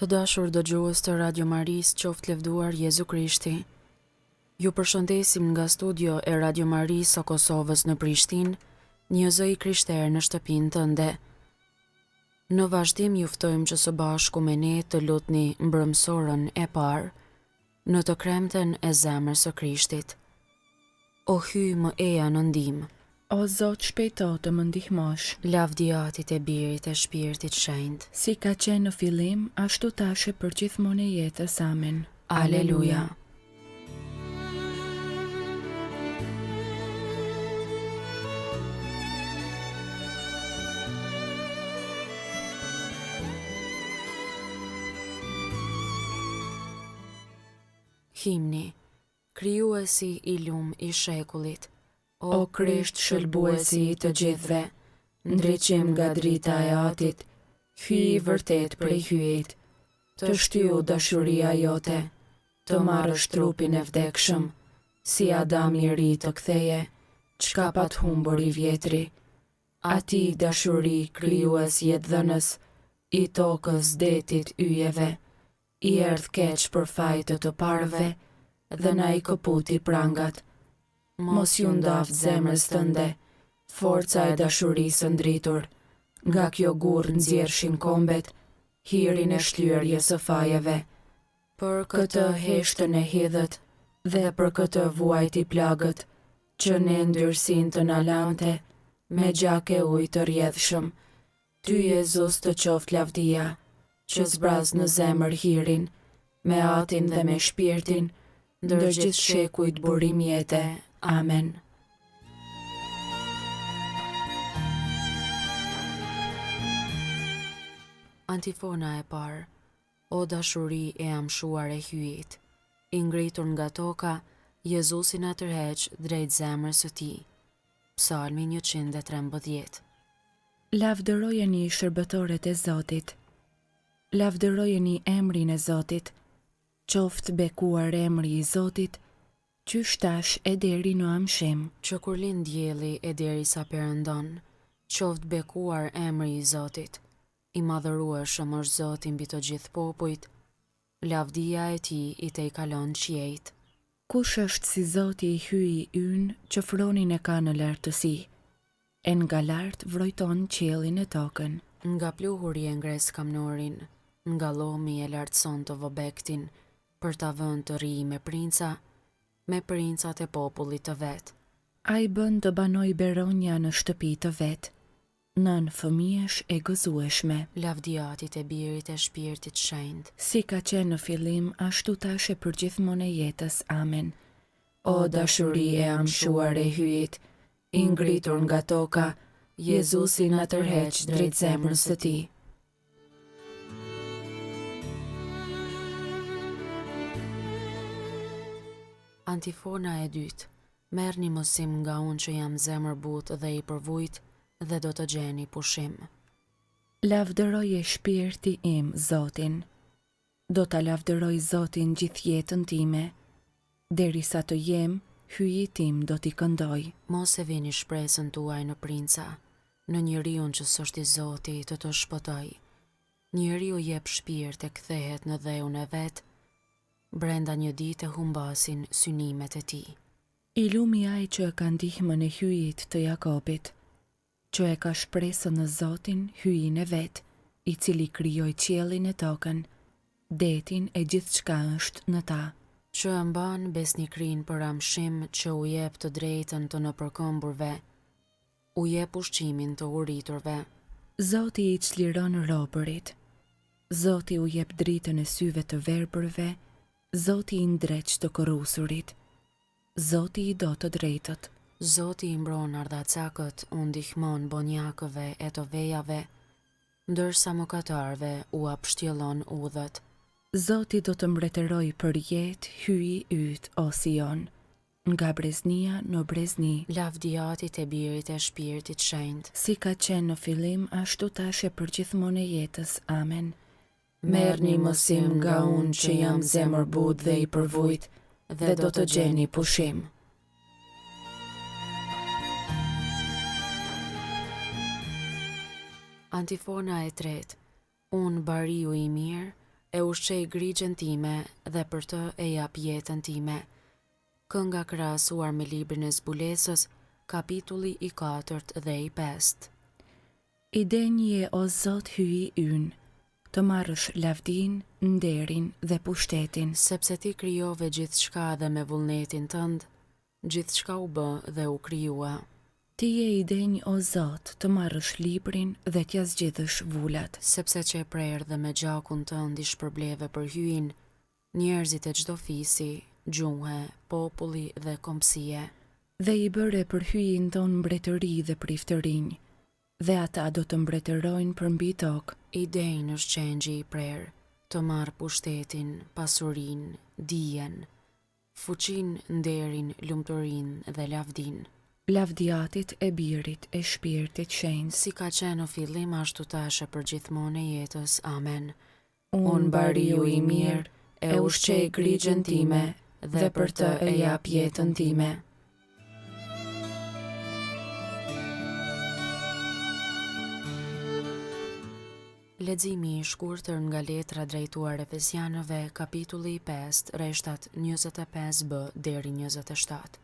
Të dashur dëgjues të Radio Maris, qoftë lëvduar Jezu Krishti. Ju përshëndesim nga studio e Radio Maris së Kosovës në Prishtinë, një zë i krishterë në shtëpinë tënde. Në vazhdim ju ftojmë që së bashku me ne të lutni mbrëmsorën e parë në të kremten e zemrës së Krishtit. O hyj më eja në ndihmë, O Zot, shpejto të më ndihmosh. lavdiatit e Birit e Shpirtit Shenjtë. Si ka qenë në fillim, ashtu tashe për gjithmonë e jetës. Amen. Aleluja. Himni, krijuesi i lum i shekullit, o Krisht shëlbuesi i të gjithve, ndriqim nga drita e Atit, hyj i vërtet prej hyjit, të shtyu dashuria jote, të marrësh trupin e vdekshëm, si Adam i ri të ktheje, çka pat humbur i vjetri, ati dashuri krijues jetëdhënës, i tokës, detit, yjeve, i erdh keq për fajtë të parëve, dhe na i këputi prangat. Mos ju ndaft zemrës tënde, forca e dashurisë ndritur, nga kjo gurë nxjerrshin kombet, hirin e shlyerjes së fajeve. Për këtë heshtën e hidhët, dhe për këtë vuajti plagët, që ne ndyrsin të na lante, me gjak e ujë të rjedhshëm. Ty Jezus të qoft lavdia, që zbraz në zemër hirin, me Atin dhe me Shpirtin, ndër gjithë shekujt burim jete. Amen. Antifona e parë. O dashuri e amshuar e hyjit, i ngritur nga toka, Jezusi na tërheq drejt zemrës së tij. Psalmi 113. Lavdërojeni shërbëtorët e Zotit. Lavdërojeni emrin e Zotit. Qoftë bekuar emri i Zotit, qysh tash e deri në amshim. Që kur lind dielli e derisa perëndon, qoftë bekuar emri i Zotit. I madhërueshëm është Zoti mbi të gjithë popujt, lavdia e tij i te i kalon qiejt. Kush është si Zoti i hyji ynë që fronin e ka në lartësi, e nga lart vrojton qiellin e tokën. Nga pluhuri e ngres kamnorin, nga llomi e lartëson të vobektin, për ta vënë të ri me princat e popullit të vet. Ai bën të banoj beronja në shtëpi të vet, nën fëmijësh e gëzueshme. Lavdiatit e Birit e Shpirtit Shenjtë. Si ka qenë në fillim, ashtu tash e për gjithmonë e jetës. Amen. O dashuri e amshuar e hyjit, i ngritur nga toka, Jezusi na tërheq drejt zemrës së tij. Antifona e dytë. Merrni mësim nga unë që jam zemër butë dhe i përvujt, dhe do të gjeni pushim. Lavdëroje shpirti im Zotin. Do ta lavdëroj Zotin gjithë jetën time, derisa të jem, hyji tim do t'i këndoj. Mos e vini shpresën tuaj në princa, në njeriu që s'është i Zoti të të shpëtoj. Njeriu jep shpirt e kthehet në dheun e vet, brenda një dite humbasin synimet e tij. I lumi ai që e ka ndihmën e hyjit të Jakobit, që e ka shpresën në Zotin hyjin e vet, i cili krijoi qiellin e tokën, detin e gjithçka është në ta. Që e mban besnikrin për amshim, që u jep të drejtën të nëpërkëmburve, u jep ushqimin të uriturve. Zoti i çliron robërit. Zoti u jep dritën e syve të verbërve, Zoti i ndreq të korrusurit. Zoti i do të drejtët. Zoti i mbron ardhacakët, u ndihmon bonjakëve e të vejave, ndërsa mëkatarëve u apshtjellon udhët. Zoti do të mbretëroj për jetë hyji yt o Sion, nga breznia në brezni. Lavdiatit e Birit e Shpirtit Shenjtë. Si ka qenë në fillim, ashtu tash e për gjithmonë e jetës. Amen. Merrni mësim nga unë që jam zemër butë dhe i përvujt, dhe do të gjeni pushim. Antifona e tretë. Unë bariu i mirë, e ushqej grigjen time dhe për të e jap jetën time. Kënga krahasuar me librin e zbulesës, kapitulli i 4 dhe i 5. I denje o Zot hyji ynë, të marrësh lavdin, nderin dhe pushtetin. Sepse ti krijove gjithçka dhe me vullnetin tënd, gjithçka u bë dhe u krijua. Ti je i denj o Zot, të marrësh librin dhe t'ja zgjidhësh vulat. Sepse që e prerë dhe me gjakun tënd i shpërbleve për hyin, njerëzit e çdo fisi, gjuhe, populli dhe kombësie. Dhe i bëre për hyjin ton mbretëri dhe priftërinj, dhe ata do të mbretërojnë përmbi tokë. I denj është qengji i prerë, të marrë pushtetin, pasurinë, dijen, fuqin, nderin, lumturin dhe lavdin. Lavdiatit e birit e shpirtit shenjtë. Si ka qenë në fillim ashtu tash e përgjithmonë e jetës. Amen. Unë bariu i mirë e ushqej grigjen time dhe për të e jap jetën time. Leximi i shkurtër nga letra drejtuar Efesianëve, kapitulli 5, rreshtat 25b deri 27.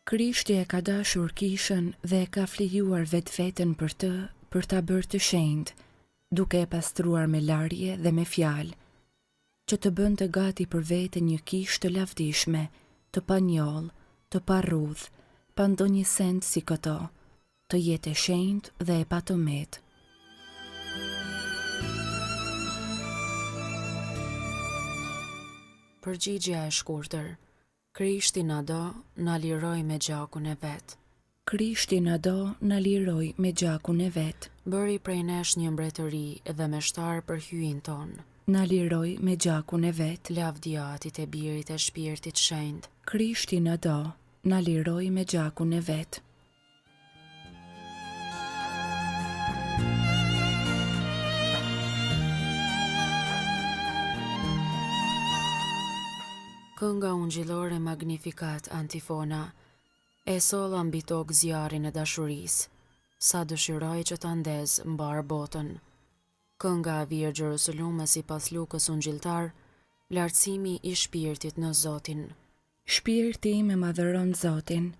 Krishti e ka dashur kishën dhe e ka flijuar vetveten për të, për ta bërë të shenjtë, duke e pastruar me larje dhe me fjalë, që të bënte gati për vete një kishë të lavdishme, të panjoll, të parrudh, pa ndonjë send si këto, të jetë e shenjtë dhe e patomet. Përgjigjja e shkurtër. Krishti na do, na liroj me gjakun e vet. Krishti na do, na liroj me gjakun e vet. Bëri prej nesh një mbretëri dhe meshtar për hyin ton. Na liroj me gjakun e vet. Lavdiatit e birit e shpirtit shenjtë. Krishti na do, na liroj me gjakun e vet. Kënga ungjillore Magnificat antifona, e solla mbi tokë zjarrin e dashurisë, sa dëshiroj që ta ndez mbar botën. Kënga e Virë Gjerusalume sipas Lukës ungjilltar, lartësimi i shpirtit në Zotin. Shpirti im e madhëron Zotin,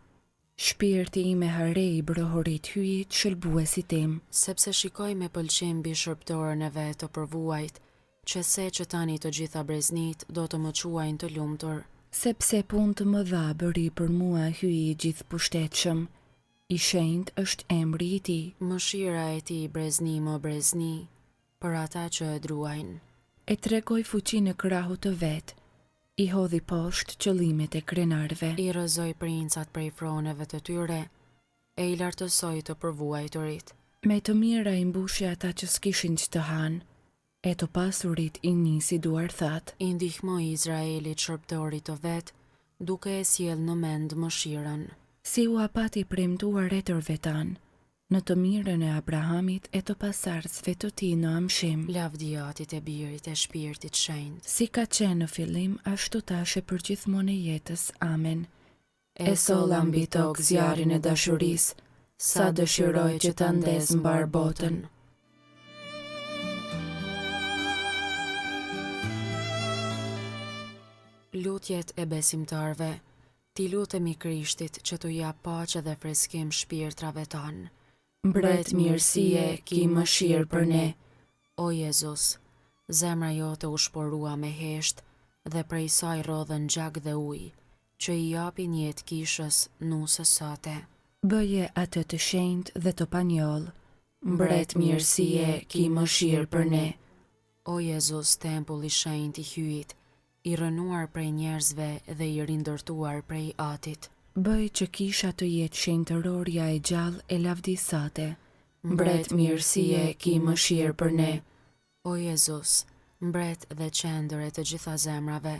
shpirti im e harej brohorit hyjit shëlbuesit tim. Sepse shikoj me pëlqim mbi shërbëtorën e vet të përvuajt, që se që tani të gjitha breznit do të më quajnë të lumtur. Sepse punë të mëdha bëri për mua hyji i gjithë pushtetshëm, i shenjtë është emri i tij. Mëshira e tij brezni më brezni, për ata që e druajnë. E tregoj fuqinë e krahut të vet, i hodhi poshtë qëllimet e krenarve. I rrëzoi princat prej froneve të tyre, e i lartësoi të përvuajturit. Me të mira i mbushi ata që s'kishin që të hanë, e të pasurit i nisi duar thatë. I ndihmoi Izraelit shërbëtorit të vet, duke e sjell në mend mëshirën. Si u apati premtuar etërve tanë, në të mirën e Abrahamit e të pasardhësve të tij në amshim. Lavdiatit e birit e shpirtit shenjtë. Si ka qenë në fillim, ashtu tash e përgjithmonë e jetës. Amen. E solla mbi tokë zjarrin e dashurisë, sa dëshiroj që ta ndez mbar botën. Lutjet e besimtarve. Ti lutemi Krishtit që t'u jap paqe dhe freskim shpirtrave tanë. Mbret mirësie, ki mëshirë për ne. O Jezus, zemra jote u shporua me hesht dhe prej saj rodhen gjak dhe ujë, që i japin jetë kishës nusës sate. Bëje atë të shenjtë dhe të panjoll. Mbret mirësie, ki mëshirë për ne. O Jezus, tempulli i shenjtë i hyjit, i rënuar prej njerëzve dhe i rindërtuar prej atit. Bëj që kisha të jetë shenjtërorja e gjallë e lavdisate. Mbret mirësie, ki mëshirë për ne. O Jezus, mbret dhe qendër e të gjitha zemrave,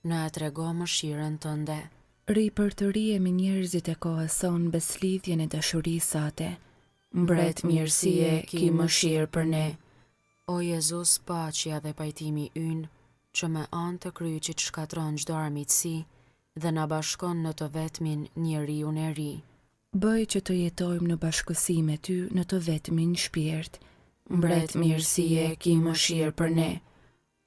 na e trego mëshirën tënde. Ri për të rije me njerëzit e kohës sonë beslidhjen e dashurisë sate. Mbret mirësie, ki mëshirë për ne. O Jezus, paqja dhe pajtimi ynë, që me anë të kryqit shkatron çdo armiqësi dhe na bashkon në të vetmin njeriun e ri. Bëj që të jetojmë në bashkësi me ty në të vetmin shpirt. Mbret mirësie, ki mëshirë për ne.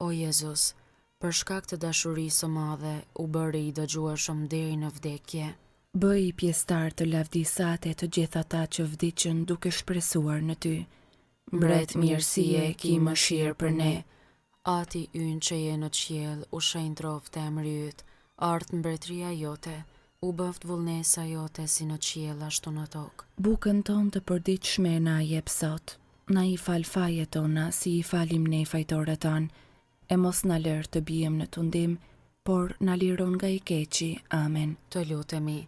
O Jezus, për shkak të dashurisë së madhe, u bëri i dëgjueshëm deri në vdekje. Bëj pjesëtar të lavdisate të gjithë ata që vdiqën duke shpresuar në ty. Mbret mirësie, ki mëshirë për ne. Ati ynë që je në qiell, u shenjë troftë emri yt, art mbretëria jote, u bëft vullnesa jote si në qiell ashtu në tokë. Bukën tonë të përditshme na jep sot. Na i fal fajet tona si i falim ne fajtorët tanë, e mos na lër të bijem në tundim, por na liron nga i keqi. Amen. Të lutemi,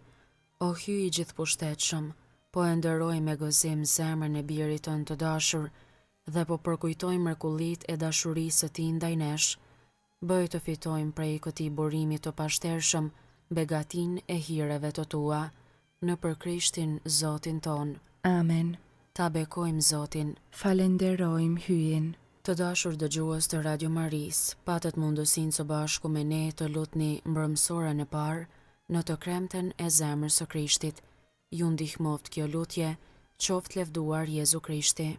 o hyj i gjithpushtetshëm, po e nderoj me gëzim zemrën e birit tënd të dashur dhe po përkujtojmë mrekullitë e dashurisë së tij ndaj nesh. Bëj të fitojmë prej këtij burimi të pashtershëm begatin e hireve të tua, në për Krishtin Zotin ton. Amen. Ta bekojmë Zotin. Falenderojmë hyjin. Të dashur dëgjues të Radio Maris, patët mundësinë së bashku me ne të lutni mbrëmësoren e parë në të kremten e zemrës së Krishtit. Ju ndihmoft kjo lutje, qoftë levduar Jezu Krishti.